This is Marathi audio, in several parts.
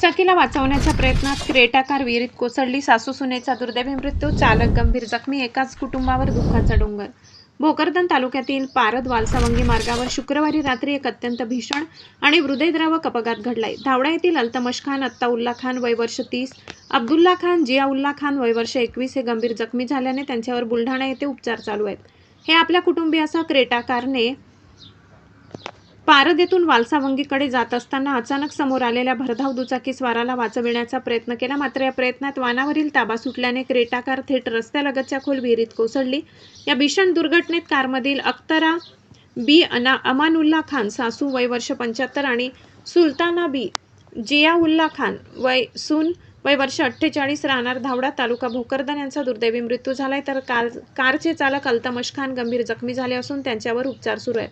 दुचाकीला वाचवण्याच्या प्रयत्नात क्रेटा कार विहिरीत कोसळली. सासू सुनेचा दुर्दैवी मृत्यू, चालक गंभीर जखमी. एकाच कुटुंबावर दुःखाचा डोंगर. भोकरदन तालुक्यातील पारद वालसावंगी मार्गावर शुक्रवारी रात्री एक अत्यंत भीषण आणि हृदयद्रावक अपघात घडलाय. धावडा येथील अल्तमश खान, अत्ताउल्ला खान वय वर्ष 30, अब्दुल्ला खान, जियाउल्ला खान वय वर्ष 21 हे गंभीर जखमी झाल्याने त्यांच्यावर बुलढाणा येथे उपचार चालू आहेत. हे आपल्या कुटुंबियासह क्रेटा कारने पारद येथून वालसावंगीकडे जात असताना अचानक समोर आलेल्या भरधाव दुचाकी स्वाराला वाचविण्याचा प्रयत्न केला. मात्र या प्रयत्नात वाहनावरील ताबा सुटल्याने क्रेटा कार थेट रस्त्यालगतच्या खोल विहिरीत कोसळली. या भीषण दुर्घटनेत कारमधील अख्तरा बी अमानुल्ला खान सासू वय वर्ष 75 आणि सुलताना बी जियाउल्ला खान सून वय वर्ष 48 राहणार धावडा तालुका भोकरदन यांचा दुर्दैवी मृत्यू झालाय. तर कारचे चालक अल्तमश खान गंभीर जखमी झाले असून त्यांच्यावर उपचार सुरू आहेत.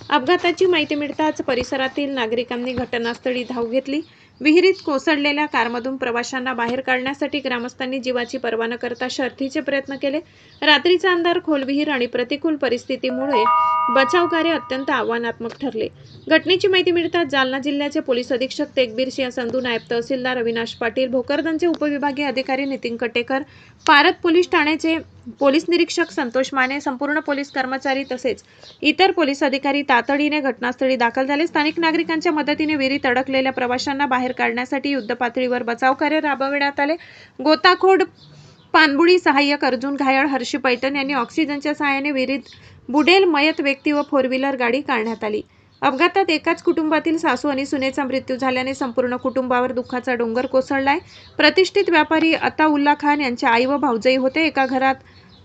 अपघाताची माहिती मिळताच परिसरातील नागरिकांनी घटनास्थळी धाव घेतली. विहिरीत कोसळलेल्या कारमधून प्रवाशांना बाहेर काढण्यासाठी ग्रामस्थांनी जीवाची पर्वा न करता शर्थीचे प्रयत्न केले. रात्रीचा अंधार, खोल विहीर आणि प्रतिकूल परिस्थितीमुळे बचाव कार्य अत्यंत आव्हानात्मक ठरले. घटनेची माहिती मिळताच जालना जिल्ह्याचे पोलीस अधीक्षक तेगबीर सिंह संधू, नायब तहसीलदार अविनाश पाटील, भोकरदनचे उपविभागीय अधिकारी नितीन कटेकर, पारद पोलीस ठाण्याचे पोलीस निरीक्षक संतोष माने, संपूर्ण पोलीस कर्मचारी तसेच इतर पोलीस अधिकारी तातडीने घटनास्थळी दाखल झाले. स्थानिक नागरिकांच्या मदतीने विहिरीत अडकलेल्या प्रवाशांना बाहेर काढण्यासाठी युद्धपातळीवर बचाव कार्य राबविण्यात आले. गोताखोर पाणबुडी सहाय्यक अर्जुन घायल, हर्षी पैठण यांनी ऑक्सिजनच्या सहाय्याने विहिरीत बुडेल मयत व्यक्ती व 4 व्हीलर गाडी काढण्यात आली. अपघातात एकाच कुटुंबातील सासू आणि सुनेचा मृत्यू झाल्याने संपूर्ण कुटुंबावर दुःखाचा डोंगर कोसळलाय. प्रतिष्ठित व्यापारी अताउल्ला खान यांच्या आई व भाऊजाई होते.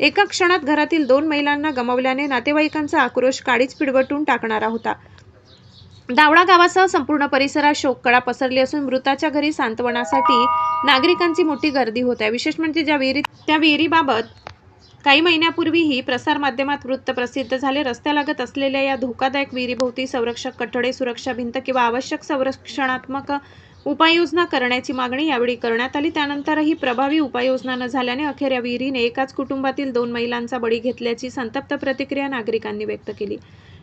एका क्षणात घरातील 2 महिलांना गमावल्याने नातेवाईकांचा आक्रोश काडीच पिळवटून टाकणारा होता. धावडा गावासह संपूर्ण परिसरात शोककळा पसरली असून मृताच्या घरी सांत्वनासाठी नागरिकांची मोठी गर्दी होत आहे. विशेष म्हणजे त्या विहिरीबाबत काही महिन्यापूर्वीही प्रसारमाध्यमात वृत्त प्रसिद्ध झाले. रस्त्यालगत असलेल्या या धोकादायक विहिरीभोवती संरक्षक कठडे, सुरक्षा भिंत किंवा आवश्यक संरक्षणात्मक उपाययोजना करण्याची मागणी यावेळी करण्यात आली. त्यानंतरही प्रभावी उपाययोजना न झाल्याने अखेर या विहिरीने एकाच कुटुंबातील 2 महिलांचा बळी घेतल्याची संतप्त प्रतिक्रिया नागरिकांनी व्यक्त केली.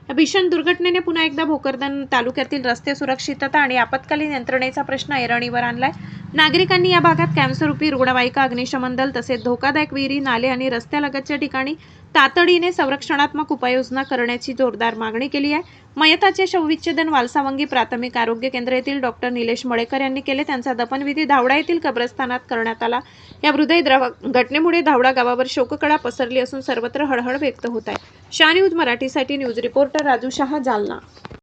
या भीषण दुर्घटनेने पुन्हा एकदा भोकरदन तालुक्यातील रस्ते सुरक्षितता आणि आपत्कालीन यंत्रणेचा प्रश्न ऐरणीवर आणलाय. नागरिकांनी या भागात कायमस्वरूपी रुग्णवाहिका, अग्निशमन दल तसेच धोकादायक विहिरी, नाले आणि रस्त्यालगतच्या ठिकाणी तातडीने संरक्षणात्मक उपाययोजना करण्याची जोरदार मागणी केली आहे. मयताचे शवविच्छेदन वालसावंगी प्राथमिक आरोग्य केंद्र येथील डॉक्टर निलेश मळेकर यांनी केले. त्यांचा दफनविधी धावडा येथील कब्रस्थानात करण्यात आला. या हृदयद्रावक घटनेमुळे धावडा गावावर शोककळा पसरली असून सर्वत्र हळहळ व्यक्त होत आहे. शाह न्यूज मराठीसाठी न्यूज रिपोर्टर राजू शहा, जालना.